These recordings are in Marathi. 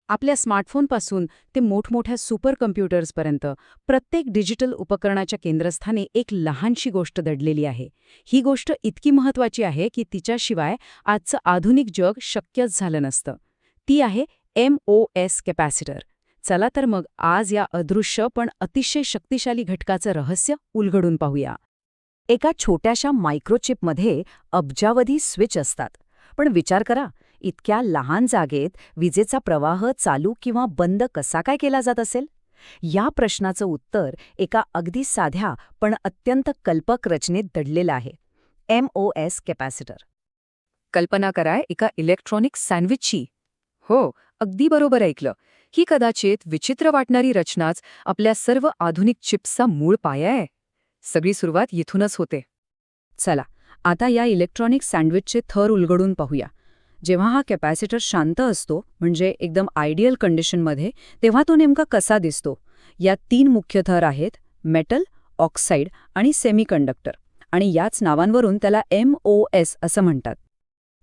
आपल्या स्मार्टफोनपासून ते मोठमोठ्या सुपर कम्प्युटर्सपर्यंत प्रत्येक डिजिटल उपकरणाच्या केंद्रस्थानी एक लहानशी गोष्ट दडलेली आहे. ही गोष्ट इतकी महत्त्वाची आहे की तिच्याशिवाय आजचं आधुनिक जग शक्यच झालं नसतं. ती आहे MOS कॅपॅसिटर. चला तर मग आज या अदृश्य पण अतिशय शक्तिशाली घटकाचं रहस्य उलगडून पाहूया. एका छोट्याशा मायक्रोचिपमध्ये अब्जावधी स्विच असतात. पण विचार करा, इतक्या लहान जागेत विजेचा प्रवाह चालू किंवा बंद कसा काय केला जात असेल? या प्रश्नाचं उत्तर एका अगदी साध्या पण अत्यंत कल्पक रचनेत दडलेलं आहे. MOS capacitor. कल्पना करा एका इलेक्ट्रॉनिक सँडविचची. हो, अगदी बरोबर ऐकलं. ही कदाचित विचित्र वाटणारी रचनाच आपल्या सर्व आधुनिक चिप्सचा मूळ पाया आहे. सगळी सुरुवात येथूनच होते. चला, आता या इलेक्ट्रॉनिक सँडविचचे थर उलगडून पाहूया. जेव्हा हा कॅपॅसिटर शांत असतो, म्हणजे एकदम आयडियल कंडिशनमध्ये, तेव्हा तो नेमका कसा दिसतो? यात 3 मुख्य थर आहेत: मेटल, ऑक्साईड आणि सेमीकंडक्टर. आणि याच नावांवरून त्याला MOS असं म्हणतात.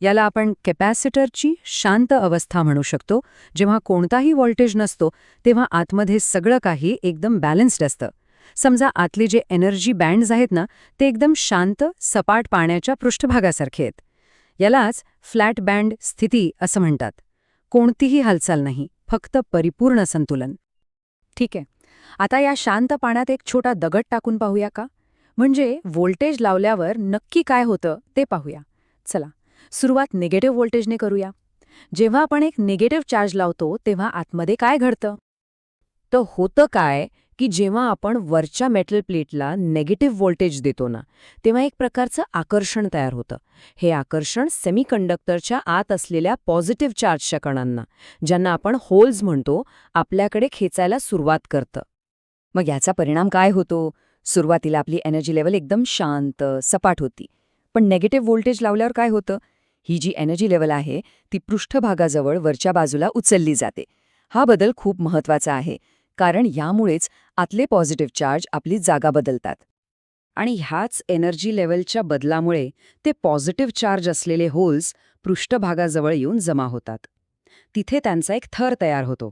याला आपण कॅपॅसिटरची शांत अवस्था म्हणू शकतो. जेव्हा कोणताही व्होल्टेज नसतो तेव्हा आतमध्ये सगळं काही एकदम बॅलन्स्ड असतं. समजा आतले जे एनर्जी बँड्स आहेत ना, ते एकदम शांत, सपाट पाण्याच्या पृष्ठभागासारखे आहेत. यालाच फ्लॅट बँड स्थिती असं म्हणतात. कोणतीही हालचाल नाही, फक्त परिपूर्ण संतुलन. ठीक आहे, आता या शांत पाण्यात एक छोटा दगड टाकून पाहूया का? म्हणजे व्होल्टेज लावल्यावर नक्की काय होतं ते पाहूया. चला, सुरुवात निगेटिव्ह व्होल्टेजने करूया. जेव्हा आपण एक निगेटिव्ह चार्ज लावतो तेव्हा आतमध्ये काय घडतं? तर होतं काय की जेव्हा आपण वरच्या मेटल प्लेटला नेगेटिव्ह व्होल्टेज देतो ना, तेव्हा एक प्रकारचं आकर्षण तयार होतं. हे आकर्षण सेमीकंडक्टरच्या आत असलेल्या पॉझिटिव्ह चार्जच्या कणांना, ज्यांना आपण होल्स म्हणतो, आपल्याकडे खेचायला सुरुवात करतं. मग याचा परिणाम काय होतो? सुरुवातीला आपली एनर्जी लेवल एकदम शांत, सपाट होती. पण नेगेटिव्ह व्होल्टेज लावल्यावर काय होतं? ही जी एनर्जी लेवल आहे ती पृष्ठभागाजवळ वरच्या बाजूला उचलली जाते. हा बदल खूप महत्त्वाचा आहे, कारण यामुळेच आतले पॉझिटिव्ह चार्ज आपली जागा बदलतात. आणि ह्याच एनर्जी लेवलच्या बदलामुळे ते पॉझिटिव्ह चार्ज असलेले होल्स पृष्ठभागाजवळ येऊन जमा होतात. तिथे त्यांचा एक थर तयार होतो.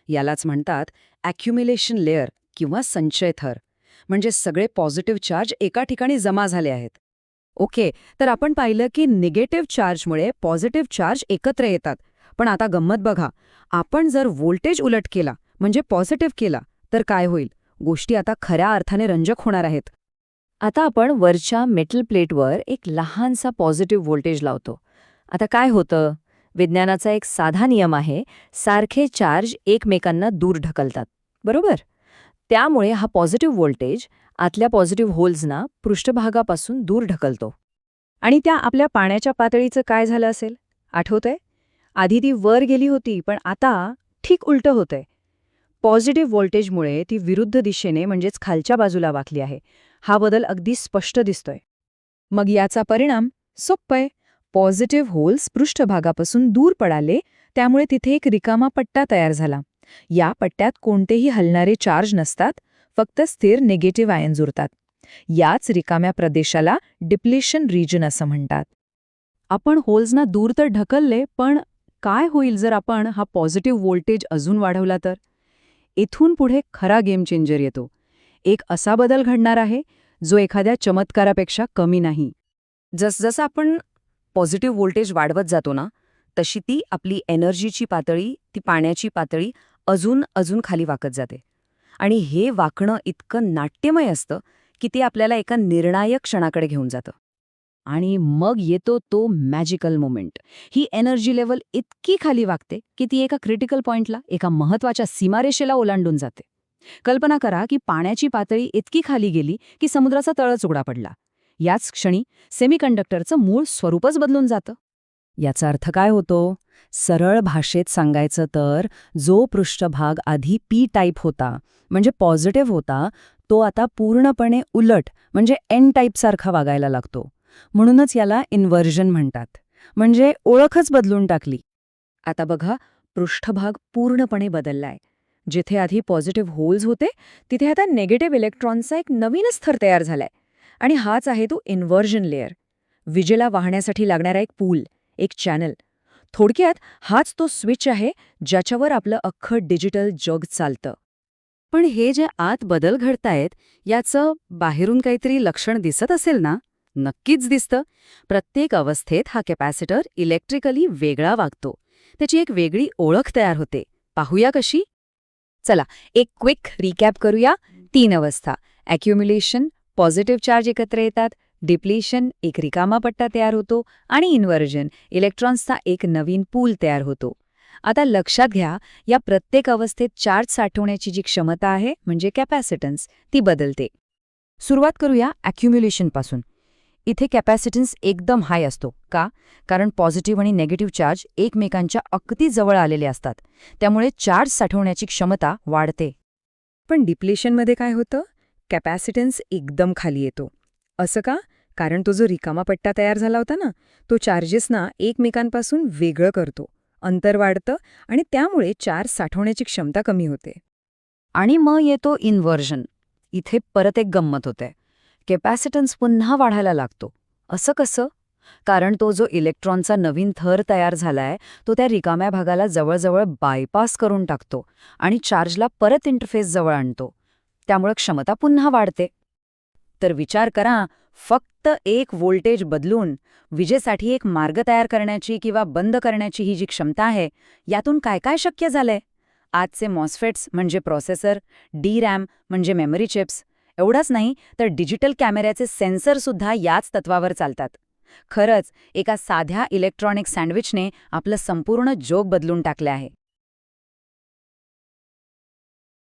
यालाच म्हणतात ॲक्युम्युलेशन लेयर किंवा संचय थर. म्हणजे सगळे पॉझिटिव्ह चार्ज एका ठिकाणी जमा झाले आहेत. ओके, तर आपण पाहिलं की निगेटिव्ह चार्जमुळे पॉझिटिव्ह चार्ज एकत्र येतात. पण आता गंमत बघा, आपण जर व्होल्टेज उलट केला, म्हणजे पॉझिटिव्ह केला, तर काय होईल? गोष्टी आता खऱ्या अर्थाने रंजक होणार आहेत. आता आपण वरच्या मेटल प्लेटवर एक लहानसा पॉझिटिव्ह व्होल्टेज लावतो. आता काय होतं? विज्ञानाचा एक साधा नियम आहे, सारखे चार्ज एकमेकांना दूर ढकलतात, बरोबर? त्यामुळे हा पॉझिटिव्ह व्होल्टेज आतल्या पॉझिटिव्ह होल्सना पृष्ठभागापासून दूर ढकलतो. आणि त्या आपल्या पाण्याच्या पातळीचं काय झालं असेल? आठवतंय? आधी ती वर गेली होती, पण आता ठीक उलटं होतंय. पॉझिटिव्ह व्होल्टेजमुळे ती विरुद्ध दिशेने, म्हणजेच खालच्या बाजूला वाकली आहे. हा बदल अगदी स्पष्ट दिसतोय. मग याचा परिणाम सोप्पय. पॉझिटिव्ह होल्स पृष्ठभागापासून दूर पडाले, त्यामुळे तिथे एक रिकामा पट्टा तयार झाला. या पट्ट्यात कोणतेही हलणारे चार्ज नसतात, फक्त स्थिर निगेटिव्ह आयन्स उरतात. याच रिकाम्या प्रदेशाला डिप्लेशन रिजन असं म्हणतात. आपण होल्सना दूर तर ढकलले, पण काय होईल जर आपण हा पॉझिटिव्ह व्होल्टेज अजून वाढवला तर? इथून पुढे खरा गेम चेंजर येतो. एक असा बदल घडणार आहे जो एखाद्या चमत्कारापेक्षा कमी नाही. जसजसं आपण पॉझिटिव्ह व्होल्टेज वाढवत जातो ना, तशी ती आपली एनर्जीची पातळी, ती पाण्याची पातळी अजून अजून खाली वाकत जाते. आणि हे वाकणं इतकं नाट्यमय असतं की ते आपल्याला एका निर्णायक क्षणाकडे घेऊन जातं. आणि मग येतो तो मॅजिकल मोमेंट. ही एनर्जी लेवल इतकी खाली वाकते की ती एका क्रिटिकल पॉइंटला, एका महत्त्वाच्या सीमारेषेला ओलांडून जाते. कल्पना करा की पाण्याची पातळी इतकी खाली गेली की समुद्राचा तळच उघडा पडला. याच क्षणी सेमीकंडक्टरचं मूळ स्वरूपच बदलून जातं. याचा अर्थ काय होतो? सरळ भाषेत सांगायचं तर, जो पृष्ठभाग आधी P टाईप होता, म्हणजे पॉझिटिव्ह होता, तो आता पूर्णपणे उलट, म्हणजे N टाईपसारखा वागायला लागतो. म्हणूनच याला इन्व्हर्जन म्हणतात. म्हणजे ओळखच बदलून टाकली. आता बघा, पृष्ठभाग पूर्णपणे बदललाय. जिथे आधी पॉझिटिव्ह होल्स होते, तिथे आता नेगेटिव्ह इलेक्ट्रॉनचा एक नवीनच थर तयार झालाय. आणि हाच आहे तो इन्व्हर्जन लेयर. विजेला वाहण्यासाठी लागणारा एक पूल, एक चॅनल. थोडक्यात हाच तो स्विच आहे ज्याच्यावर आपलं अख्खं डिजिटल जग चालतं. पण हे जे आत बदल घडतायत याचं बाहेरून काहीतरी लक्षण दिसत असेल ना? नक्कीच दिसतं. प्रत्येक अवस्थेत हा कॅपॅसिटर इलेक्ट्रिकली वेगळा वागतो. त्याची एक वेगळी ओळख तयार होते. पाहूया कशी? चला एक क्विक रिकॅप करूया. 3 अवस्था: ॲक्युम्युलेशन, पॉझिटिव्ह चार्ज एकत्र येतात, डिप्लिशन, एक रिकामा पट्टा तयार होतो, आणि इन्व्हर्जन, इलेक्ट्रॉन्सचा एक नवीन पूल तयार होतो. आता लक्षात घ्या, या प्रत्येक अवस्थेत चार्ज साठवण्याची जी क्षमता आहे म्हणजे कॅपॅसिटन्स, ती बदलते. सुरुवात करूया ॲक्युम्युलेशनपासून. इथे कॅपॅसिटन्स एकदम हाय असतो. का? कारण पॉझिटिव्ह आणि निगेटिव्ह चार्ज एकमेकांच्या अगदी जवळ आलेले असतात. त्यामुळे चार्ज साठवण्याची क्षमता वाढते. पण डिप्लेशनमध्ये काय होतं? कॅपॅसिटन्स एकदम खाली येतो. असं का? कारण तो जो रिकामा पट्टा तयार झाला होता ना, तो चार्जेसना एकमेकांपासून वेगळं करतो, अंतर वाढतं, आणि त्यामुळे चार्ज साठवण्याची क्षमता कमी होते. आणि मग येतो इन्व्हर्जन. इथे परत एक गंमत होते. कॅपॅसिटन्स पुन्हा वाढायला लागतो. असं कसं? कारण तो जो इलेक्ट्रॉनचा नवीन थर तयार झालाय तो त्या रिकाम्या भागाला जवळजवळ बायपास करून टाकतो आणि चार्जला परत इंटरफेस जवळ आणतो. त्यामुळे क्षमता पुन्हा वाढते. तर विचार करा, फक्त एक व्होल्टेज बदलून विजेसाठी एक मार्ग तयार करण्याची किंवा बंद करण्याची ही जी क्षमता आहे, यातून काय काय शक्य झालंय? आजचे मॉस्फेट्स म्हणजे प्रोसेसर, DRAM म्हणजे मेमरी चिप्स, एवढंच नाही तर डिजिटल कॅमेऱ्याचे सेन्सरसुद्धा याच तत्वावर चालतात. खरंच एका साध्या इलेक्ट्रॉनिक सँडविचने आपलं संपूर्ण जग बदलून टाकले आहे.